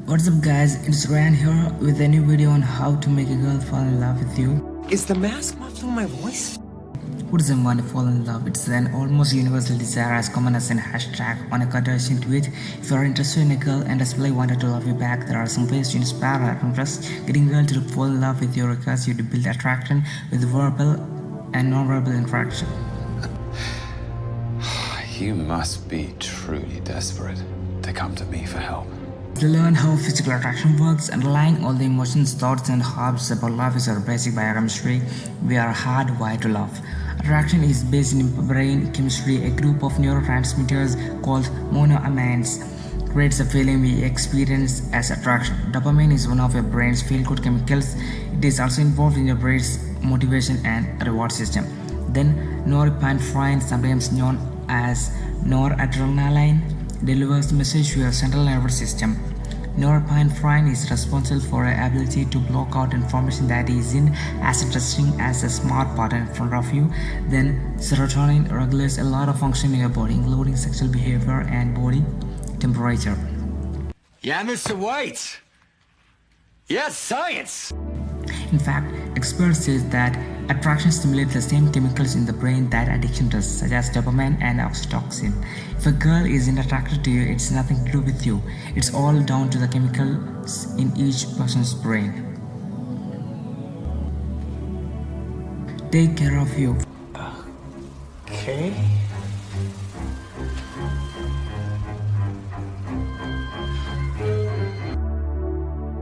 What's up guys, it's Ryan here with a new video on how to make a girl fall in love with you. Is the mask muffling my voice? Who doesn't want to fall in love? It's an almost universal desire as common as an hashtag on a Kardashian tweet. If you are interested in a girl and desperately wanted to love you back, there are some ways to inspire her interest. Getting a girl to fall in love with you requires you to build attraction with verbal and non-verbal interaction. You must be truly desperate to come to me for help. To learn how physical attraction works, underlying all the emotions, thoughts, and hopes about love is our basic biochemistry. We are hardwired to love. Attraction is based in brain chemistry. A group of neurotransmitters called monoamines creates the feeling we experience as attraction. Dopamine is one of your brain's feel-good chemicals. It is also involved in your brain's motivation and reward system. Then norepinephrine, sometimes known as noradrenaline, delivers the message to your central nervous system. Norepinephrine is responsible for our ability to block out information that isn't as interesting as a smart button in front of you. Then serotonin regulates a lot of function in your body, including sexual behavior and body temperature. Yeah, Mr. White. Yes, science. In fact, experts say that attraction stimulates the same chemicals in the brain that addiction does, such as dopamine and oxytocin. If a girl isn't attracted to you, it's nothing to do with you. It's all down to the chemicals in each person's brain. Take care of you. Okay.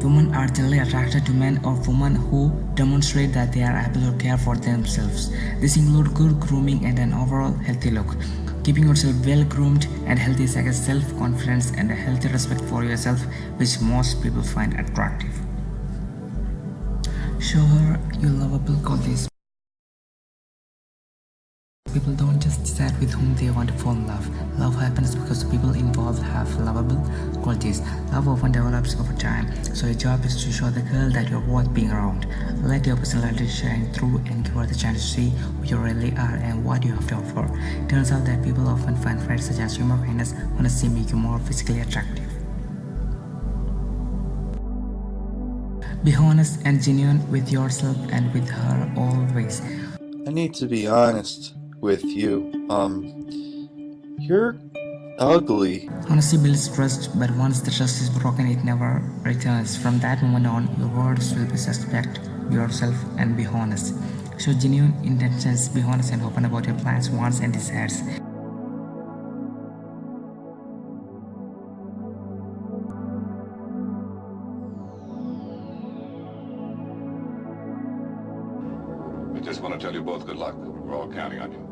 Women are generally attracted to men or women who demonstrate that they are able to care for themselves. This includes good grooming and an overall healthy look. Keeping yourself well groomed and healthy is like a self-confidence and a healthy respect for yourself, which most people find attractive. Show her your lovable qualities. People don't just decide with whom they want to fall in love. Love happens because the people involved have lovable qualities. Love often develops over time, so your job is to show the girl that you're worth being around. Let your personality shine through and give her the chance to see who you really are and what you have to offer. Turns out that people often find traits such as humor, kindness, honesty make you more physically attractive. Be honest and genuine with yourself and with her always. I need to be honest with you. You're ugly. Honesty builds trust, but once the trust is broken, it never returns. From that moment on, your words will be suspect yourself and be honest. Show genuine intentions, be honest and open about your plans, wants, and desires. I just want to tell you both good luck. We're all counting on you.